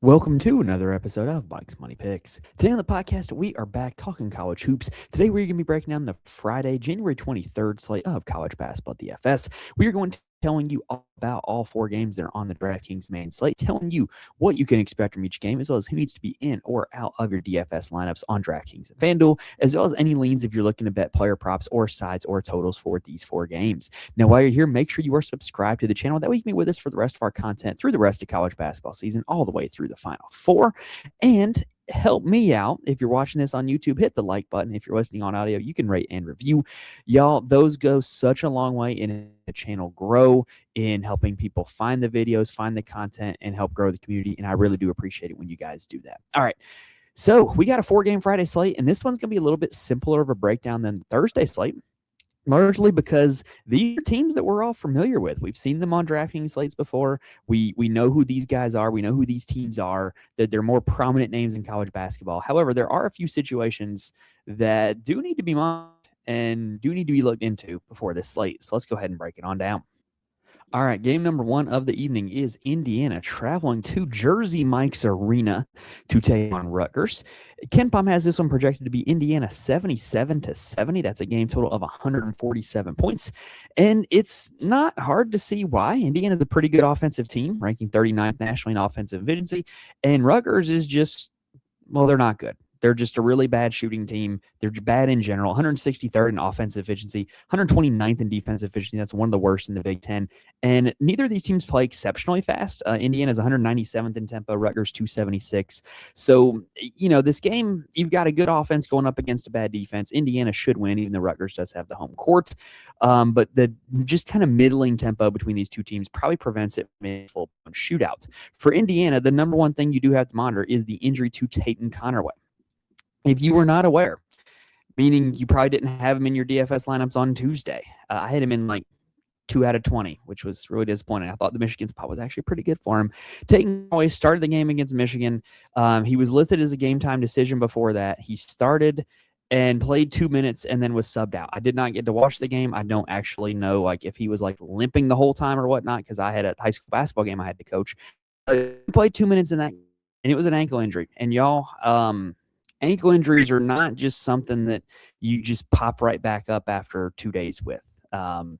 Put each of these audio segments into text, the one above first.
Welcome to another episode of Mike's Money Picks. Today on the podcast, we are back talking college hoops. Today, we're going to be breaking down the Friday, January 23rd slate of college basketball DFS. We are going to telling you all about all four games that are on the DraftKings main slate, telling you what you can expect from each game, as well as who needs to be in or out of your DFS lineups on DraftKings and FanDuel, as well as any leans if you're looking to bet player props or sides or totals for these four games. Now, while you're here, make sure you are subscribed to the channel. That way you can be with us for the rest of our content through the rest of college basketball season, all the way through the Final Four. And help me out. If you're watching this on YouTube, hit the like button. If you're listening on audio, you can rate and review. Y'all, those go such a long way in the channel grow, in helping people find the videos, find the content, and help grow the community. And I really do appreciate it when you guys do that. All right. So we got a 4-game Friday slate, and this one's going to be a little bit simpler of a breakdown than the Thursday slate. Largely because these are teams that we're all familiar with. We've seen them on DraftKings slates before. We know who these guys are. We know who these teams are, that they're more prominent names in college basketball. However, there are a few situations that do need to be monitored and do need to be looked into before this slate. So let's go ahead and break it on down. All right, game number one of the evening is Indiana traveling to Jersey Mike's Arena to take on Rutgers. KenPom has this one projected to be Indiana 77-70. That's a game total of 147 points. And it's not hard to see why. Indiana is a pretty good offensive team, ranking 39th nationally in offensive efficiency. And Rutgers is just, well, they're not good. They're just a really bad shooting team. They're bad in general. 163rd in offensive efficiency, 129th in defensive efficiency. That's one of the worst in the Big Ten. And neither of these teams play exceptionally fast. Indiana's 197th in tempo, Rutgers 276. So, this game, you've got a good offense going up against a bad defense. Indiana should win, even though Rutgers does have the home court. But the just kind of middling tempo between these two teams probably prevents it from a full shootout. For Indiana, the number one thing you do have to monitor is the injury to Tatum Connerway. If you were not aware, meaning you probably didn't have him in your DFS lineups on Tuesday, I had him in like 2 out of 20, which was really disappointing. I thought the Michigan spot was actually pretty good for him. Tatum Connerway started the game against Michigan. He was listed as a game time decision before that. He started and played 2 minutes and then was subbed out. I did not get to watch the game. I don't actually know if he was limping the whole time or whatnot, because I had a high school basketball game I had to coach. He played 2 minutes in that, and it was an ankle injury. And y'all, ankle injuries are not just something that you just pop right back up after 2 days with.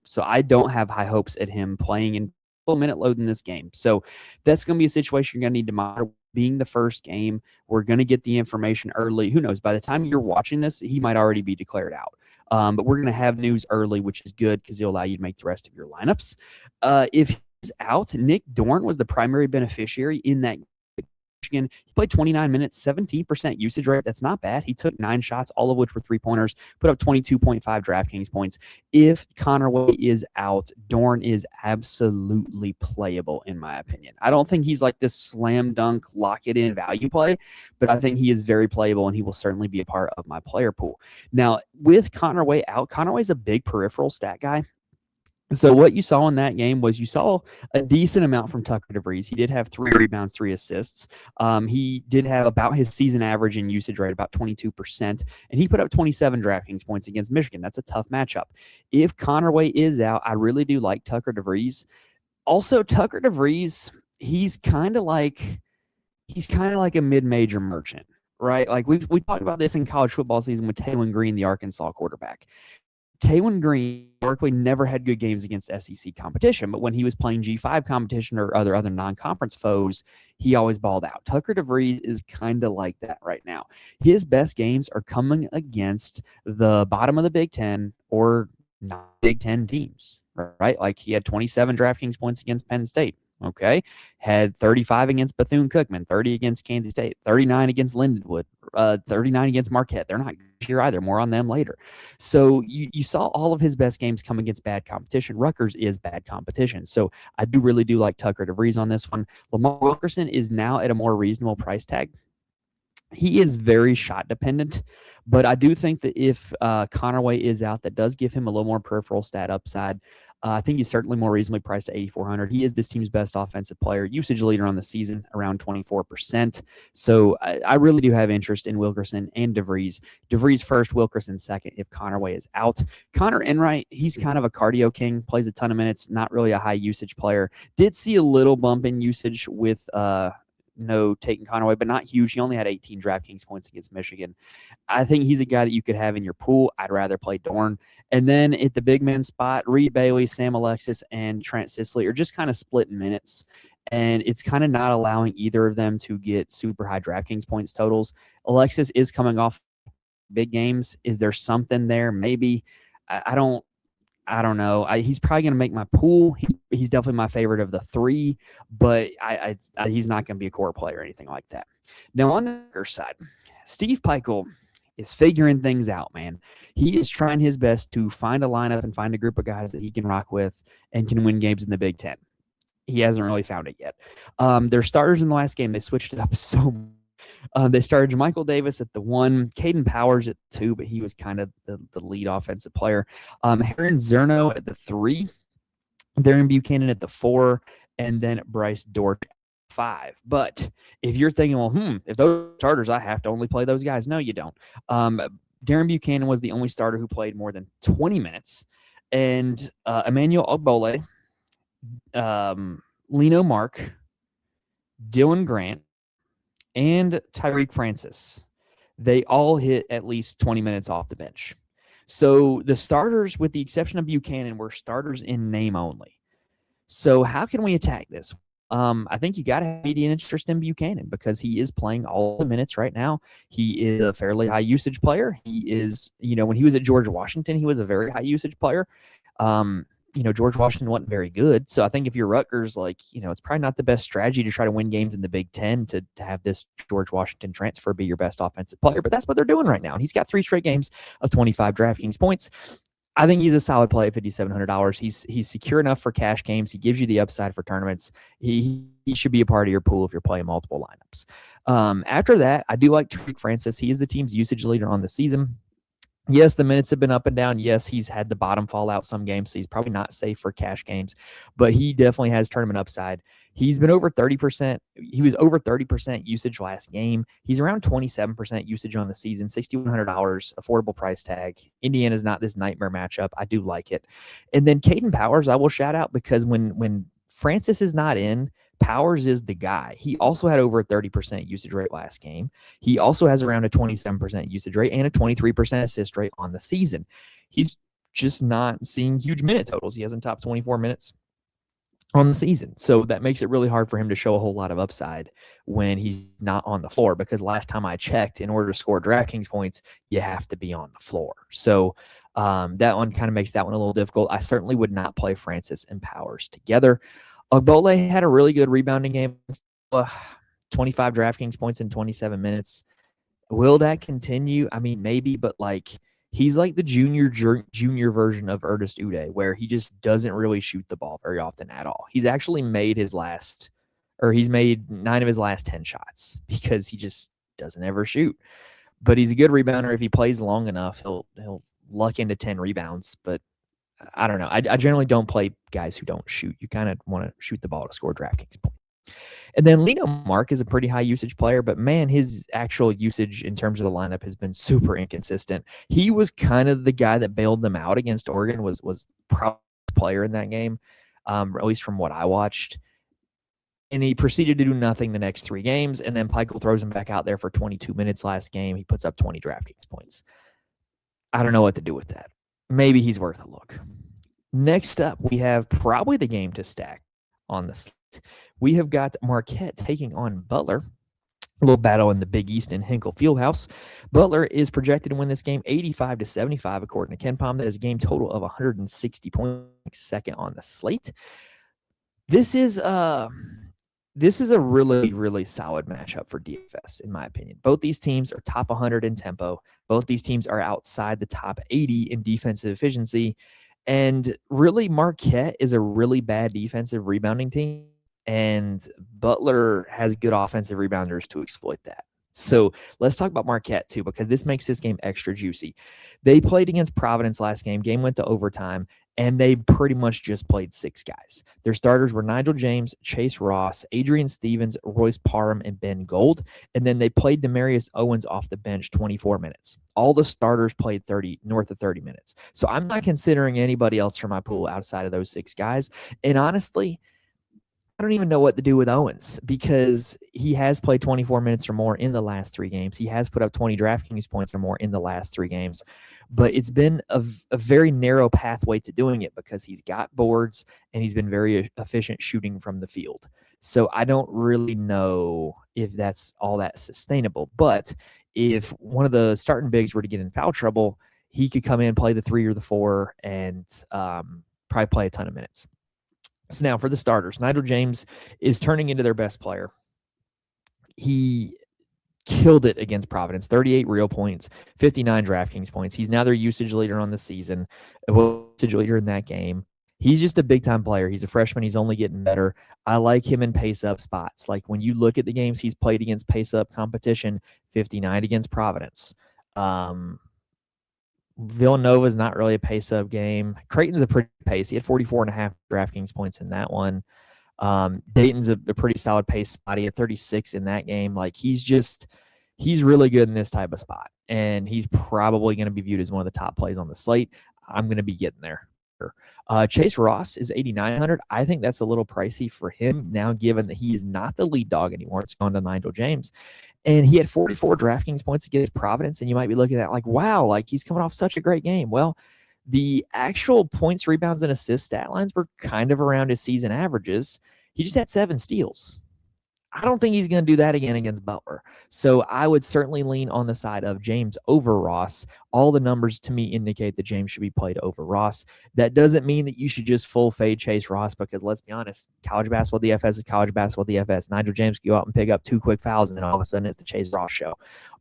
So I don't have high hopes at him playing in full minute load in this game. So that's going to be a situation you're going to need to monitor. Being the first game, we're going to get the information early. Who knows? By the time you're watching this, he might already be declared out. But we're going to have news early, which is good because it'll allow you to make the rest of your lineups. If he's out, Nick Dorn was the primary beneficiary in that Michigan. He played 29 minutes, 17% usage rate. That's not bad. He took 9 shots, all of which were 3-pointers, put up 22.5 DraftKings points. If Connerway is out, Dorn is absolutely playable, in my opinion. I don't think he's like this slam dunk, lock it in value play, but I think he is very playable, and he will certainly be a part of my player pool. Now, with Connerway out, Connerway's a big peripheral stat guy. So what you saw in that game was you saw a decent amount from Tucker DeVries. He did have 3 rebounds, 3 assists. He did have about his season average in usage rate, about 22%, and he put up 27 DraftKings points against Michigan. That's a tough matchup. If Connerway is out, I really do like Tucker DeVries. Also, Tucker DeVries, he's kind of like a mid-major merchant, right? We talked about this in college football season with Taylon Green, the Arkansas quarterback. Taylon Green historically never had good games against SEC competition, but when he was playing G5 competition or other non-conference foes, he always balled out. Tucker DeVries is kind of like that right now. His best games are coming against the bottom of the Big Ten or non-Big Ten teams, right? He had 27 DraftKings points against Penn State. Okay, had 35 against Bethune-Cookman, 30 against Kansas State, 39 against Lindenwood, 39 against Marquette. They're not good here either. More on them later. So you saw all of his best games come against bad competition. Rutgers is bad competition. So I really do like Tucker DeVries on this one. Lamar Wilkerson is now at a more reasonable price tag. He is very shot dependent, but I do think that if Connerway is out, that does give him a little more peripheral stat upside. I think he's certainly more reasonably priced at 8,400. He is this team's best offensive player, usage leader on the season, around 24%. So I really do have interest in Wilkerson and DeVries. DeVries first, Wilkerson second if Connerway is out. Connor Enright, he's kind of a cardio king, plays a ton of minutes, not really a high usage player. Did see a little bump in usage with no taking Conway, but not huge. He only had 18 DraftKings points against Michigan. I think he's a guy that you could have in your pool. I'd rather play Dorn. And then at the big man spot, Reed Bailey, Sam Alexis, and Trent Sisley are just kind of splitting minutes. And it's kind of not allowing either of them to get super high DraftKings points totals. Alexis is coming off big games. Is there something there? Maybe. I don't know. He's probably going to make my pool. He's definitely my favorite of the three, but he's not going to be a core player or anything like that. Now, on the other side, Steve Peichel is figuring things out, man. He is trying his best to find a lineup and find a group of guys that he can rock with and can win games in the Big Ten. He hasn't really found it yet. Their starters in the last game, they switched it up so much. They started Michael Davis at the 1, Caden Powers at 2, but he was kind of the lead offensive player. Heron Zerno at the 3, Darren Buchanan at the 4, and then Bryce Dort at 5. But if you're thinking, well, if those starters, I have to only play those guys. No, you don't. Darren Buchanan was the only starter who played more than 20 minutes. And Emmanuel Ogbole, Lino Mark, Dylan Grant, and Tyreek Francis, they all hit at least 20 minutes off the bench. So the starters, with the exception of Buchanan, were starters in name only. So how can we attack this? I think you got to have median interest in Buchanan because he is playing all the minutes right now. He is a fairly high usage player. He is, when he was at George Washington, he was a very high usage player. George Washington wasn't very good. So I think if you're Rutgers, it's probably not the best strategy to try to win games in the Big Ten to have this George Washington transfer be your best offensive player. But that's what they're doing right now. And he's got 3 straight games of 25 DraftKings points. I think he's a solid play at $5,700. He's secure enough for cash games. He gives you the upside for tournaments. He should be a part of your pool if you're playing multiple lineups. After that, I do like Tyreek Francis. He is the team's usage leader on the season. Yes, the minutes have been up and down. Yes, he's had the bottom fall out some games, so he's probably not safe for cash games, but he definitely has tournament upside. He's been over 30%. He was over 30% usage last game. He's around 27% usage on the season, $6,100, affordable price tag. Indiana's not this nightmare matchup. I do like it. And then Caden Powers, I will shout out because when Francis is not in, Powers is the guy. He also had over a 30% usage rate last game. He also has around a 27% usage rate and a 23% assist rate on the season. He's just not seeing huge minute totals. He hasn't topped 24 minutes on the season. So that makes it really hard for him to show a whole lot of upside when he's not on the floor, because last time I checked, in order to score DraftKings points, you have to be on the floor. So that one kind of makes that one a little difficult. I certainly would not play Francis and Powers together. Ogbole had a really good rebounding game, 25 DraftKings points in 27 minutes. Will that continue? I mean, maybe, but he's like the junior version of Ernest Uday, where he just doesn't really shoot the ball very often at all. He's actually made he's made 9 of his last 10 shots because he just doesn't ever shoot. But he's a good rebounder. If he plays long enough, he'll luck into 10 rebounds, but I don't know. I generally don't play guys who don't shoot. You kind of want to shoot the ball to score DraftKings points. And then Lino Mark is a pretty high usage player, but man, his actual usage in terms of the lineup has been super inconsistent. He was kind of the guy that bailed them out against Oregon, was probably the player in that game, at least from what I watched. And he proceeded to do nothing the next 3 games, and then Peichel throws him back out there for 22 minutes last game. He puts up 20 DraftKings points. I don't know what to do with that. Maybe he's worth a look. Next up, we have probably the game to stack on the slate. We have got Marquette taking on Butler. A little battle in the Big East in Hinkle Fieldhouse. Butler is projected to win this game 85-75, according to KenPom. That is a game total of 160 points, second on the slate. This is a really, really solid matchup for DFS, in my opinion. Both these teams are top 100 in tempo. Both these teams are outside the top 80 in defensive efficiency. And really, Marquette is a really bad defensive rebounding team, and Butler has good offensive rebounders to exploit that. So let's talk about Marquette too, because this makes this game extra juicy. They played against Providence last game. Game went to overtime, and they pretty much just played 6 guys. Their starters were Nigel James, Chase Ross, Adrian Stevens, Royce Parham, and Ben Gold. And then they played Demarius Owens off the bench 24 minutes. All the starters played north of 30 minutes. So I'm not considering anybody else for my pool outside of those 6 guys. And honestly, I don't even know what to do with Owens because he has played 24 minutes or more in the last 3 games. He has put up 20 DraftKings points or more in the last 3 games. But it's been a very narrow pathway to doing it because he's got boards and he's been very efficient shooting from the field. So I don't really know if that's all that sustainable. But if one of the starting bigs were to get in foul trouble, he could come in, play the 3 or the 4, and probably play a ton of minutes. So now for the starters, Nigel James is turning into their best player. He killed it against Providence, 38 real points, 59 DraftKings points. He's now their usage leader on the season, usage leader in that game. He's just a big-time player. He's a freshman. He's only getting better. I like him in pace-up spots. Like when you look at the games he's played against pace-up competition, 59 against Providence. Villanova's not really a pace-up game. Creighton's a pretty pace. He had 44.5 DraftKings points in that one. Dayton's a pretty solid pace spot. He had 36 in that game. Like he's really good in this type of spot, and he's probably going to be viewed as one of the top plays on the slate. I'm going to be getting there. Chase Ross is 8,900. I think that's a little pricey for him now, given that he is not the lead dog anymore. It's gone to Nigel James. And he had 44 DraftKings points against Providence, and you might be looking at like, wow, like he's coming off such a great game. Well, the actual points, rebounds, and assist stat lines were kind of around his season averages. He just had 7 steals. I don't think he's going to do that again against Butler. So I would certainly lean on the side of James over Ross. All the numbers to me indicate that James should be played over Ross. That doesn't mean that you should just full fade Chase Ross because let's be honest, college basketball DFS is college basketball DFS. Nigel James can go out and pick up 2 quick fouls and then all of a sudden it's the Chase Ross show.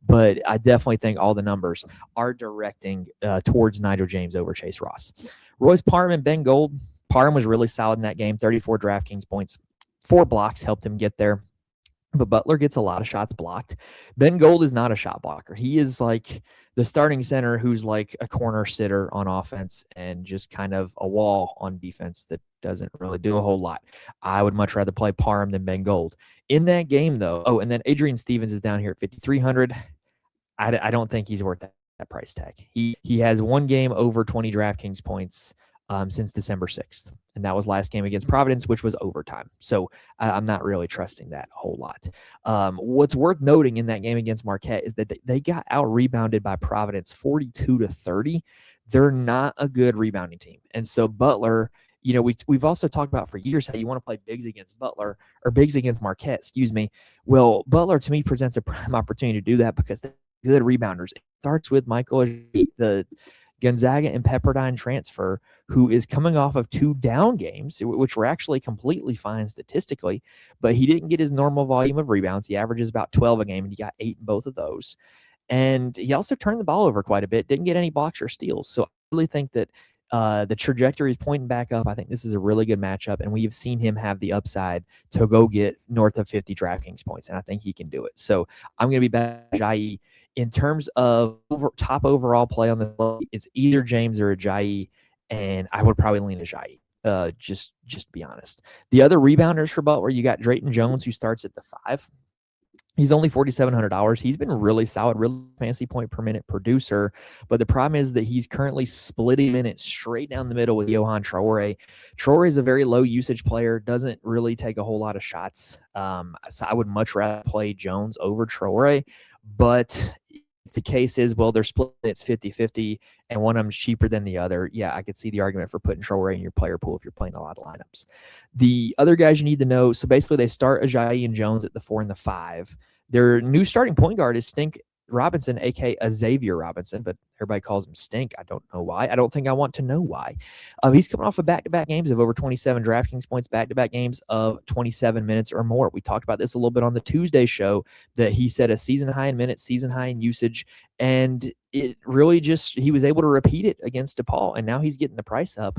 But I definitely think all the numbers are directing towards Nigel James over Chase Ross. Royce Parham and Ben Gold. Parham was really solid in that game, 34 DraftKings points. 4 blocks helped him get there. But Butler gets a lot of shots blocked. Ben Gold is not a shot blocker. He is like the starting center who's like a corner sitter on offense and just kind of a wall on defense that doesn't really do a whole lot. I would much rather play Parham than Ben Gold. In that game, though, and then Adrian Stevens is down here at 5,300. I don't think he's worth that price tag. He has 1 game over 20 DraftKings points since December 6th. And that was last game against Providence, which was overtime. So I'm not really trusting that a whole lot. What's worth noting in that game against Marquette is that they got out-rebounded by Providence 42-30. They're not a good rebounding team. And so Butler, you know, we've also talked about for years how you want to play bigs against Butler or bigs against Marquette, excuse me. Well, Butler to me presents a prime opportunity to do that because they're good rebounders. It starts with Michael, the Gonzaga and Pepperdine transfer, who is coming off of 2 down games, which were actually completely fine statistically, but he didn't get his normal volume of rebounds. He averages about 12 a game, and he got 8 in both of those. And he also turned the ball over quite a bit, didn't get any blocks or steals. So I really think that the trajectory is pointing back up. I think this is a really good matchup, and we have seen him have the upside to go get north of 50 DraftKings points, and I think he can do it. So I'm going to be back Ajayi. In terms of top overall play on the slate, it's either James or Ajayi, and I would probably lean Ajayi, just to be honest. The other rebounders for Butler, you got Drayton Jones, who starts at the 5. He's only $4,700. He's been really solid, really fancy point per minute producer. But the problem is that he's currently splitting minutes straight down the middle with Johan Traore. Traore is a very low usage player, doesn't really take a whole lot of shots. So I would much rather play Jones over Traore. But if the case is, well, they're split, it's 50-50, and one of them's cheaper than the other, yeah, I could see the argument for putting Traore in your player pool if you're playing a lot of lineups. The other guys you need to know, so basically they start Ajayi and Jones at the 4 and the 5. Their new starting point guard is Stink Robinson, a.k.a. Xavier Robinson, but everybody calls him Stink. I don't know why. I don't think I want to know why. He's coming off of back-to-back games of over 27 DraftKings points, back-to-back games of 27 minutes or more. We talked about this a little bit on the Tuesday show, that he set a season high in minutes, season high in usage, and it really just, he was able to repeat it against DePaul, and now he's getting the price up.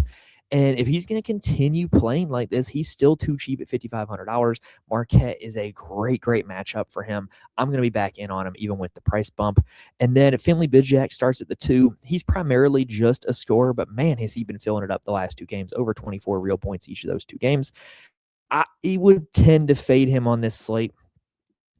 And if he's going to continue playing like this, he's still too cheap at $5,500. Marquette is a great, great matchup for him. I'm going to be back in on him even with the price bump. And then Finley Bidjack starts at the 2. He's primarily just a scorer, but man, has he been filling it up the last 2 games, over 24 real points each of those 2 games. He would tend to fade him on this slate.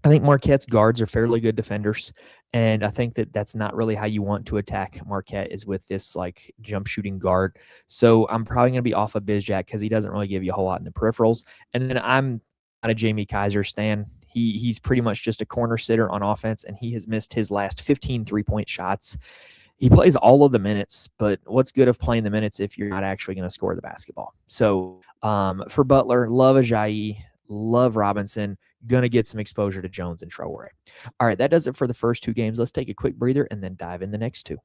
I think Marquette's guards are fairly good defenders, and I think that that's not really how you want to attack Marquette is with this like jump shooting guard. So I'm probably going to be off of Bizjack because he doesn't really give you a whole lot in the peripherals. And then I'm not a Jamie Kaiser stan. He's pretty much just a corner sitter on offense, and he has missed his last 15 3-point shots. He plays all of the minutes, but what's good of playing the minutes if you're not actually going to score the basketball? So for Butler, love Ajayi, love Robinson, going to get some exposure to Jones and Traore. All right, that does it for the first 2 games. Let's take a quick breather and then dive in the next 2.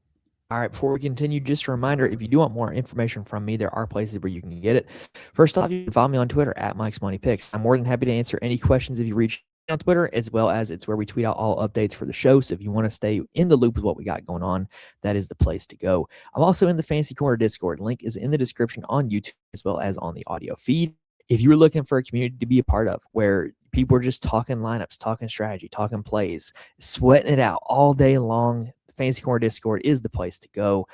All right, before we continue, just a reminder, if you do want more information from me, there are places where you can get it. First off, you can follow me on Twitter at Mike's Money Picks. I'm more than happy to answer any questions if you reach on Twitter, as well as it's where we tweet out all updates for the show. So if you want to stay in the loop with what we got going on, that is the place to go. I'm also in the Fantasy Corner Discord. Link is in the description on YouTube as well as on the audio feed. If you're looking for a community to be a part of where people are just talking lineups, talking strategy, talking plays, sweating it out all day long, Fantasy Corner Discord is the place to go.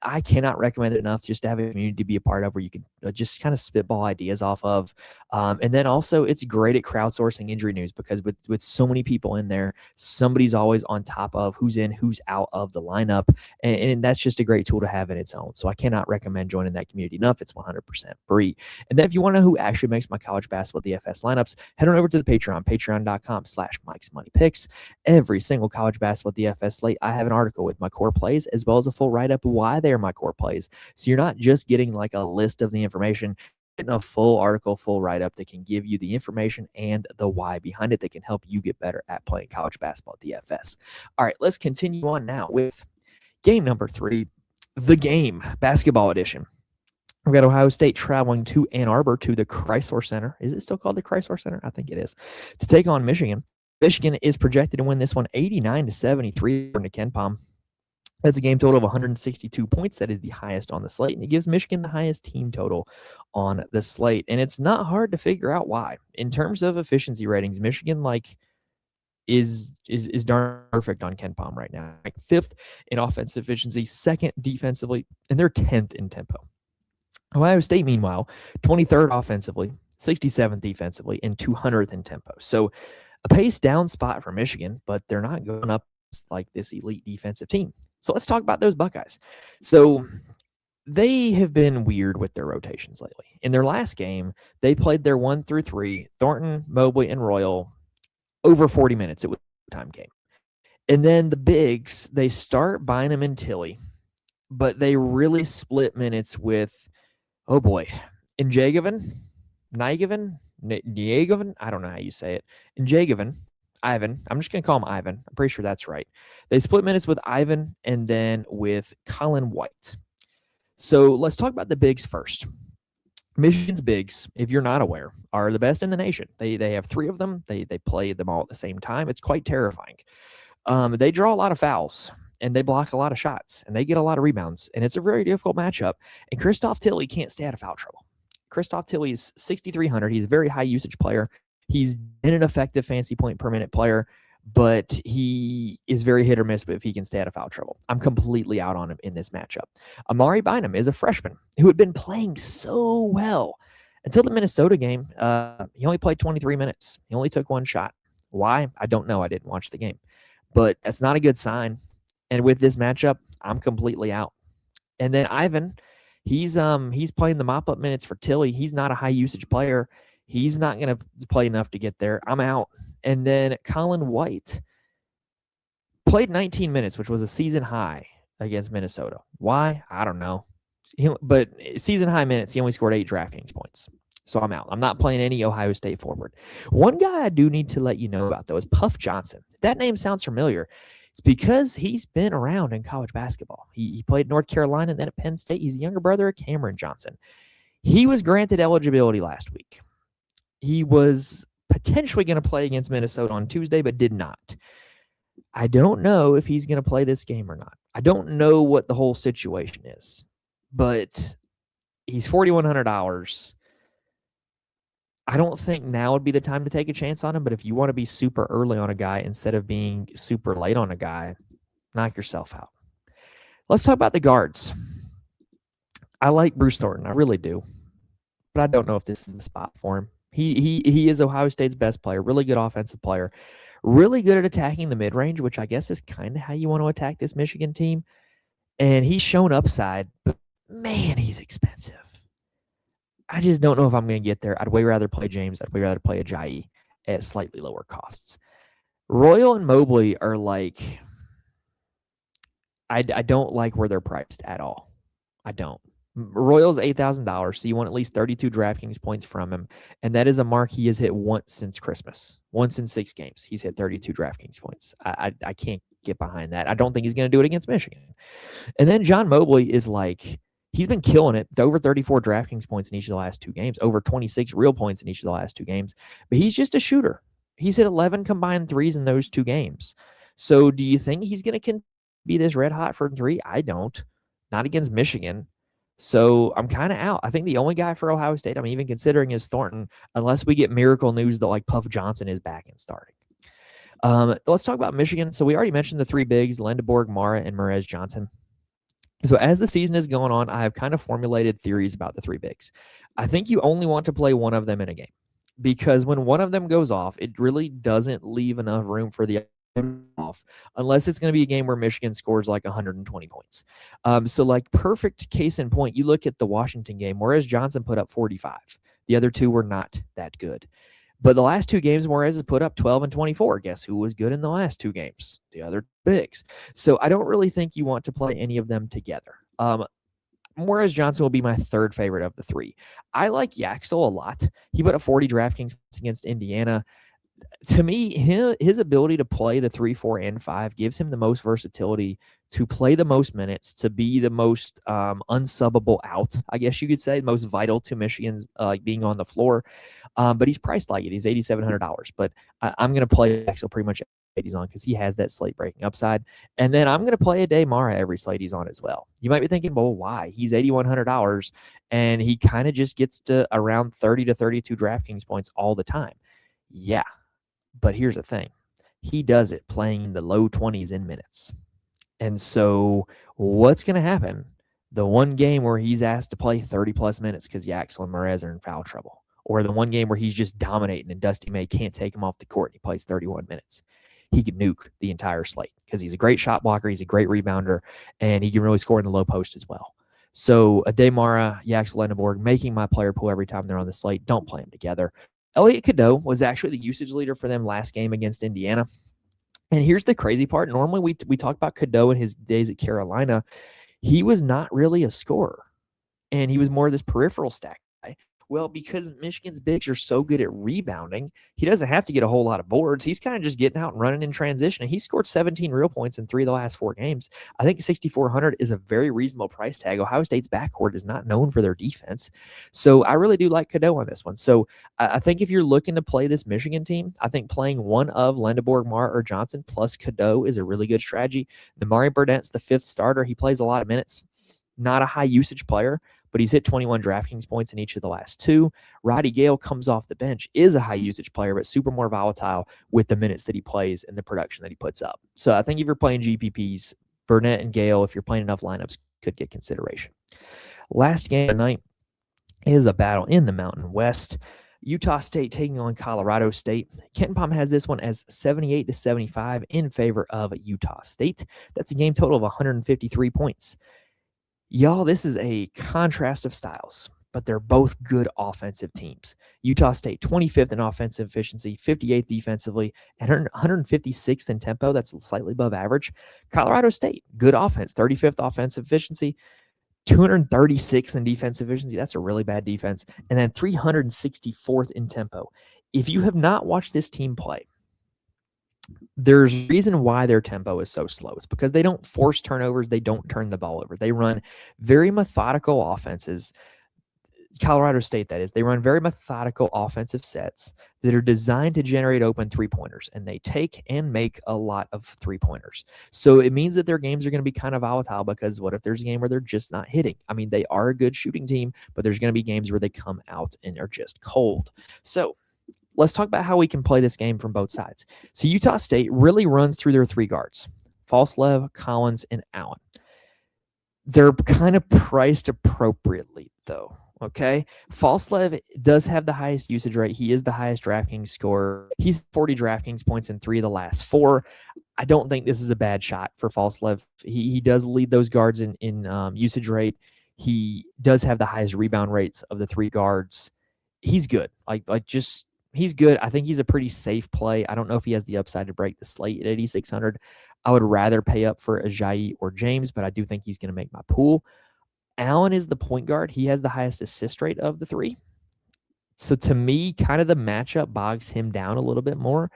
I cannot recommend it enough just to have a community to be a part of where you can just kind of spitball ideas off of. And then also it's great at crowdsourcing injury news because with so many people in there, somebody's always on top of who's in, who's out of the lineup. And that's just a great tool to have in its own. So I cannot recommend joining that community enough. It's 100% free. And then if you want to know who actually makes my college basketball DFS lineups, head on over to the Patreon, patreon.com/Mike's Money Picks. Every single college basketball DFS slate, I have an article with my core plays as well as a full write-up of why they're my core plays. So you're not just getting like a list of the information, you're getting a full article, full write-up that can give you the information and the why behind it that can help you get better at playing college basketball DFS. All right, let's continue on now with game number 3, the game basketball edition. We've got Ohio State traveling to Ann Arbor to the Chrysler Center. Is it still called the Chrysler Center? I think it is. To take on Michigan. Michigan is projected to win this one 89-73 according to KenPom. That's a game total of 162 points. That is the highest on the slate, and it gives Michigan the highest team total on the slate. And it's not hard to figure out why. In terms of efficiency ratings, Michigan is darn perfect on KenPom right now. Like 5th in offensive efficiency, 2nd defensively, and they're 10th in tempo. Ohio State, meanwhile, 23rd offensively, 67th defensively, and 200th in tempo. So a pace down spot for Michigan, but they're not going up like this elite defensive team. So let's talk about those Buckeyes. So they have been weird with their rotations lately. In their last game, they played their 1 through 3, Thornton, Mobley, and Royal, over 40 minutes. It was a time game. And then the bigs, they start Bynum and Tilly, but they really split minutes with, oh boy, Njagovan, I don't know how you say it. Njagovan, Ivan. I'm just going to call him Ivan. I'm pretty sure that's right. They split minutes with Ivan and then with Colin White. So let's talk about the bigs first. Michigan's bigs, if you're not aware, are the best in the nation. They have 3 of them. They play them all at the same time. It's quite terrifying. They draw a lot of fouls, and they block a lot of shots, and they get a lot of rebounds, and it's a very difficult matchup. And Christoph Tilly can't stay out of foul trouble. Christoph Tilly is 6,300. He's a very high usage player. He's been an effective fantasy point per minute player, but he is very hit or miss if he can stay out of foul trouble. I'm completely out on him in this matchup. Amari Bynum is a freshman who had been playing so well until the Minnesota game. He only played 23 minutes. He only took 1 shot. Why? I don't know. I didn't watch the game, but that's not a good sign. And with this matchup, I'm completely out. And then Ivan, he's playing the mop-up minutes for Tilly. He's not a high-usage player. He's not going to play enough to get there. I'm out. And then Colin White played 19 minutes, which was a season high against Minnesota. Why? I don't know. But season high minutes, he only scored 8 DraftKings points. So I'm out. I'm not playing any Ohio State forward. One guy I do need to let you know about, though, is Puff Johnson. If that name sounds familiar, it's because he's been around in college basketball. He played North Carolina and then at Penn State. He's the younger brother of Cameron Johnson. He was granted eligibility last week. He was potentially going to play against Minnesota on Tuesday, but did not. I don't know if he's going to play this game or not. I don't know what the whole situation is, but he's $4,100. I don't think now would be the time to take a chance on him, but if you want to be super early on a guy instead of being super late on a guy, knock yourself out. Let's talk about the guards. I like Bruce Thornton. I really do, but I don't know if this is the spot for him. He is Ohio State's best player, really good offensive player. Really good at attacking the mid-range, which I guess is kind of how you want to attack this Michigan team. And he's shown upside, but man, he's expensive. I just don't know if I'm going to get there. I'd way rather play James. I'd way rather play Ajayi at slightly lower costs. Royal and Mobley are like, I don't like where they're priced at all. I don't. Royal's $8,000, so you want at least 32 DraftKings points from him, and that is a mark he has hit once since Christmas. Once in 6 games, he's hit 32 DraftKings points. I can't get behind that. I don't think he's going to do it against Michigan. And then John Mobley is like, he's been killing it. Over 34 DraftKings points in each of the last 2 games, over 26 real points in each of the last 2 games, but he's just a shooter. He's hit 11 combined threes in those 2 games. So do you think he's going to be this red hot for 3? I don't. Not against Michigan. So I'm kind of out. I think the only guy for Ohio State I'm even considering is Thornton, unless we get miracle news that like Puff Johnson is back and starting. Let's talk about Michigan. So we already mentioned the 3 bigs, Lendeborg, Mara, and Merez Johnson. So as the season is going on, I have kind of formulated theories about the 3 bigs. I think you only want to play one of them in a game, because when one of them goes off, it really doesn't leave enough room for the off, unless it's going to be a game where Michigan scores like 120 points. So like perfect case in point, you look at the Washington game, whereas Johnson put up 45. The other 2 were not that good. But the last 2 games, Morez has put up 12 and 24. Guess who was good in the last 2 games? The other bigs. So I don't really think you want to play any of them together. Morez Johnson will be my 3rd favorite of the 3. I like Yaxel a lot. He put up 40 DraftKings against Indiana. To me, his ability to play the 3, 4, and 5 gives him the most versatility to play the most minutes, to be the most unsubbable out, I guess you could say, most vital to Michigan's being on the floor. But he's priced like it. He's $8,700. But I'm going to play Axel pretty much every slate he's on because he has that slate breaking upside. And then I'm going to play Ade Mara every slate he's on as well. You might be thinking, well, why? He's $8,100 and he kind of just gets to around 30 to 32 DraftKings points all the time. Yeah. But here's the thing. He does it playing in the low 20s in minutes. And so what's going to happen? The one game where he's asked to play 30-plus minutes because Yaxel and Merez are in foul trouble, or the one game where he's just dominating and Dusty May can't take him off the court and he plays 31 minutes, he can nuke the entire slate because he's a great shot blocker, he's a great rebounder, and he can really score in the low post as well. So Ade Mara, Yaxel Lendeborg, making my player pool every time they're on the slate. Don't play them together. Elliot Cadeau was actually the usage leader for them last game against Indiana. And here's the crazy part. Normally we talk about Cadeau in his days at Carolina. He was not really a scorer, and he was more of this peripheral stack guy. Well, because Michigan's bigs are so good at rebounding, he doesn't have to get a whole lot of boards. He's kind of just getting out and running in transition. And he scored 17 real points in 3 of the last 4 games. I think $6,400 is a very reasonable price tag. Ohio State's backcourt is not known for their defense. So I really do like Cadeau on this one. So I think if you're looking to play this Michigan team, I think playing one of Lendeborg, Mara, or Johnson plus Cadeau is a really good strategy. Namari Burdett's the 5th starter. He plays a lot of minutes. Not a high usage player, but he's hit 21 DraftKings points in each of the last 2. Roddy Gale comes off the bench, is a high usage player, but super more volatile with the minutes that he plays and the production that he puts up. So I think if you're playing GPPs, Burnett and Gale, if you're playing enough lineups, could get consideration. Last game of the night is a battle in the Mountain West. Utah State taking on Colorado State. Kenton Palm has this one as 78-75 in favor of Utah State. That's a game total of 153 points. Y'all, this is a contrast of styles, but they're both good offensive teams. Utah State, 25th in offensive efficiency, 58th defensively, and 156th in tempo. That's slightly above average. Colorado State, good offense, 35th offensive efficiency, 236th in defensive efficiency. That's a really bad defense. And then 364th in tempo. If you have not watched this team play, there's a reason why their tempo is so slow. It's because they don't force turnovers. They don't turn the ball over. They run very methodical offenses. Colorado State, that is. They run very methodical offensive sets that are designed to generate open 3-pointers, and they take and make a lot of 3-pointers. So it means that their games are going to be kind of volatile, because what if there's a game where they're just not hitting? I mean, they are a good shooting team, but there's going to be games where they come out and are just cold. So let's talk about how we can play this game from both sides. So Utah State really runs through their 3 guards, Falslev, Collins, and Allen. They're kind of priced appropriately, though. Okay. Falslev does have the highest usage rate. He is the highest DraftKings scorer. He's 40 DraftKings points in 3 of the last 4. I don't think this is a bad shot for Falslev. He does lead those guards in usage rate. He does have the highest rebound rates of the 3 guards. He's good. He's good. I think he's a pretty safe play. I don't know if he has the upside to break the slate at 8,600. I would rather pay up for Ajayi or James, but I do think he's going to make my pool. Allen is the point guard. He has the highest assist rate of the 3. So to me, kind of the matchup bogs him down a little bit more,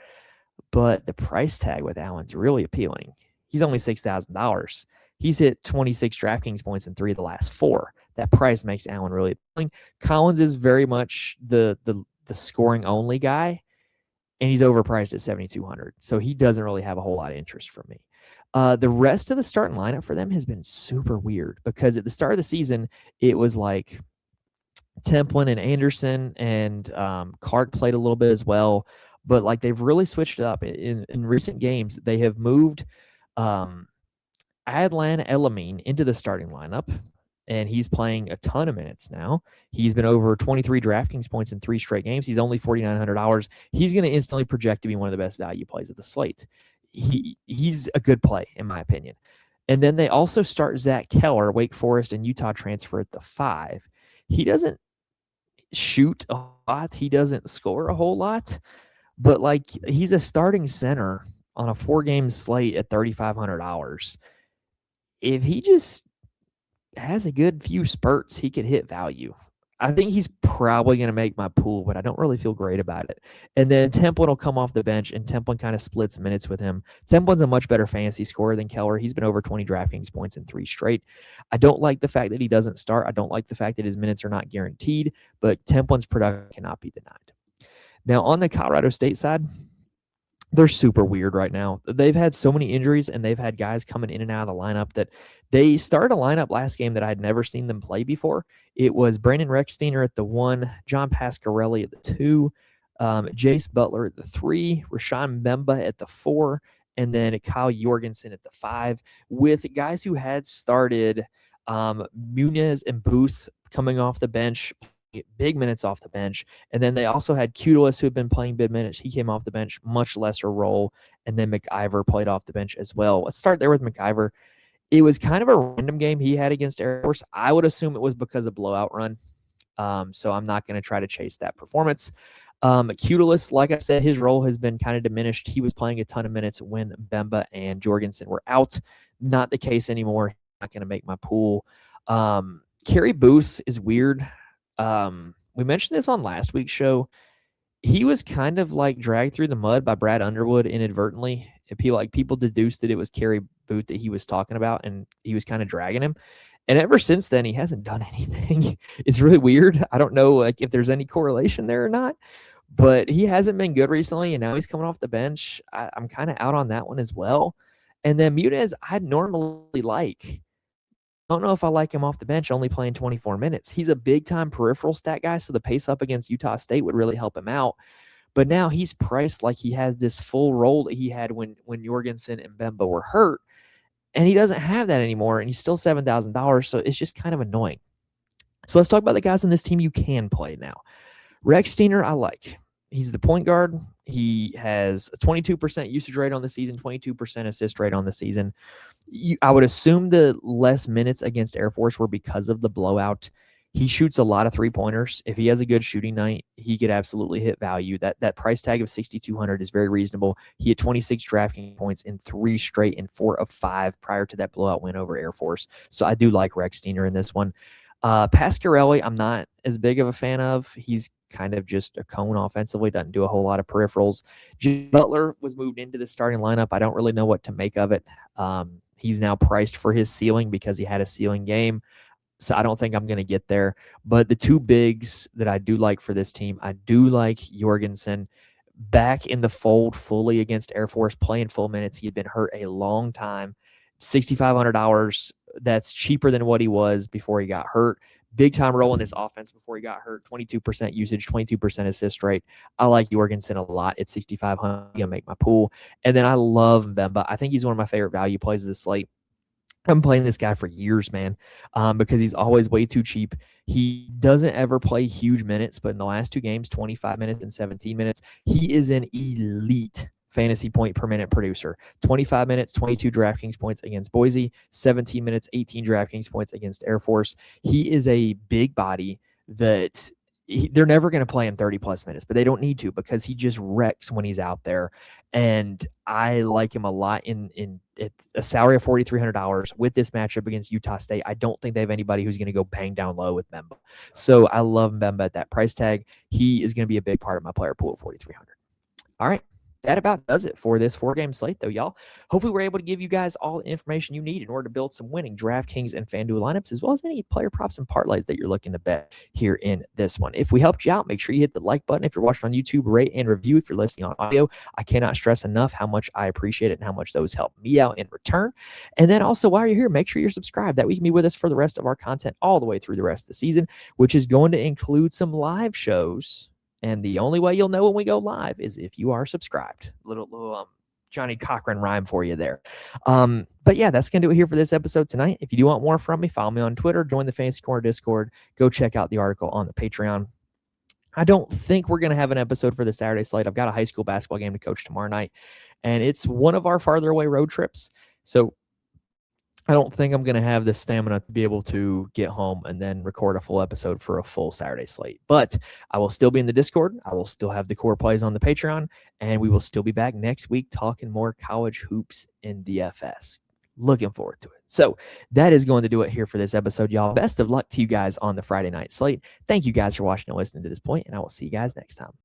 but the price tag with Allen's really appealing. He's only $6,000. He's hit 26 DraftKings points in 3 of the last 4. That price makes Allen really appealing. Collins is very much the scoring only guy, and he's overpriced at 7,200. So he doesn't really have a whole lot of interest from me. The rest of the starting lineup for them has been super weird because at the start of the season, it was like Templin and Anderson and Clark played a little bit as well. But like they've really switched it up. In recent games, they have moved Adlan Elamine into the starting lineup, and he's playing a ton of minutes now. He's been over 23 DraftKings points in 3 straight games. He's only $4,900. He's going to instantly project to be one of the best value plays of the slate. He's a good play, in my opinion. And then they also start Zach Keller, Wake Forest and Utah transfer at the 5. He doesn't shoot a lot. He doesn't score a whole lot. But like he's a starting center on a 4-game slate at $3,500. If he just has a good few spurts, he could hit value. I think he's probably going to make my pool, but I don't really feel great about it. And then Templin will come off the bench, and Templin kind of splits minutes with him. Templin's a much better fantasy scorer than Keller. He's been over 20 DraftKings points in 3 straight. I don't like the fact that he doesn't start. I don't like the fact that his minutes are not guaranteed, but Templin's production cannot be denied. Now, on the Colorado State side, they're super weird right now. They've had so many injuries, and they've had guys coming in and out of the lineup that they started a lineup last game that I had never seen them play before. It was Brandon Rexsteiner at the 1, John Pasquarelli at the 2, Jace Butler at the 3, Rashawn Mbemba at the 4, and then Kyle Jorgensen at the 5, with guys who had started Muniz and Booth coming off the bench, big minutes off the bench. And then they also had Kudelis, who had been playing big minutes. He came off the bench, much lesser role. And then McIver played off the bench as well. Let's start there with McIver. It was kind of a random game he had against Air Force. I would assume it was because of blowout run. So I'm not going to try to chase that performance. Kudelis, like I said, his role has been kind of diminished. He was playing a ton of minutes when Bemba and Jorgensen were out. Not the case anymore. Not going to make my pool. Kerry Booth is weird. We mentioned this on last week's show. He was kind of like dragged through the mud by Brad Underwood inadvertently. People deduced that it was Kerry Booth that he was talking about, and he was kind of dragging him. And ever since then, he hasn't done anything. It's really weird. I don't know if there's any correlation there or not, but he hasn't been good recently, and now he's coming off the bench. I'm kind of out on that one as well. And then Muniz, I'd normally like. I don't know if I like him off the bench, only playing 24 minutes. He's a big-time peripheral stat guy, so the pace up against Utah State would really help him out. But now he's priced like he has this full role that he had when Jorgensen and Bemba were hurt, and he doesn't have that anymore, and he's still $7,000, so it's just kind of annoying. So let's talk about the guys on this team you can play now. Rexsteiner, I like. He's the point guard. He has a 22% usage rate on the season, 22% assist rate on the season. I would assume the less minutes against Air Force were because of the blowout. He shoots a lot of 3-pointers. If he has a good shooting night, he could absolutely hit value. That price tag of $6,200 is very reasonable. He had 26 DraftKings points in 3 straight and 4 of 5 prior to that blowout win over Air Force. So I do like Rexsteiner in this one. Pasquarelli, I'm not as big of a fan of. He's kind of just a cone offensively, doesn't do a whole lot of peripherals. Butler was moved into the starting lineup. I don't really know what to make of it. He's now priced for his ceiling because he had a ceiling game. So I don't think I'm going to get there. But the 2 bigs that I do like for this team, I do like Jorgensen back in the fold fully against Air Force, playing full minutes. He had been hurt a long time. $6,500. That's cheaper than what he was before he got hurt. Big time role in this offense before he got hurt. 22% usage, 22% assist rate. I like Jorgensen a lot at $6,500. I'm going to make my pool. And then I love Mbemba. I think he's one of my favorite value plays of the slate. I'm playing this guy for years, man, because he's always way too cheap. He doesn't ever play huge minutes, but in the last 2 games, 25 minutes and 17 minutes, he is an elite fantasy point per minute producer. 25 minutes, 22 DraftKings points against Boise, 17 minutes, 18 DraftKings points against Air Force. He is a big body that they're never going to play him 30 plus minutes, but they don't need to because he just wrecks when he's out there. And I like him a lot in a salary of $4,300 with this matchup against Utah State. I don't think they have anybody who's going to go bang down low with Mbemba. So I love Mbemba at that price tag. He is going to be a big part of my player pool at 4,300. All right. That about does it for this 4-game slate, though, y'all. Hopefully, we're able to give you guys all the information you need in order to build some winning DraftKings and FanDuel lineups, as well as any player props and parlays that you're looking to bet here in this one. If we helped you out, make sure you hit the like button. If you're watching on YouTube, rate and review. If you're listening on audio, I cannot stress enough how much I appreciate it and how much those help me out in return. And then also, while you're here, make sure you're subscribed. That way you can be with us for the rest of our content all the way through the rest of the season, which is going to include some live shows. And the only way you'll know when we go live is if you are subscribed. Little Johnny Cochran rhyme for you there. But yeah, that's going to do it here for this episode tonight. If you do want more from me, follow me on Twitter, join the Fantasy Corner Discord, go check out the article on the Patreon. I don't think we're going to have an episode for the Saturday slate. I've got a high school basketball game to coach tomorrow night, and it's one of our farther away road trips. So I don't think I'm going to have the stamina to be able to get home and then record a full episode for a full Saturday slate. But I will still be in the Discord. I will still have the core plays on the Patreon, and we will still be back next week talking more college hoops in DFS. Looking forward to it. So that is going to do it here for this episode, y'all. Best of luck to you guys on the Friday night slate. Thank you guys for watching and listening to this point, and I will see you guys next time.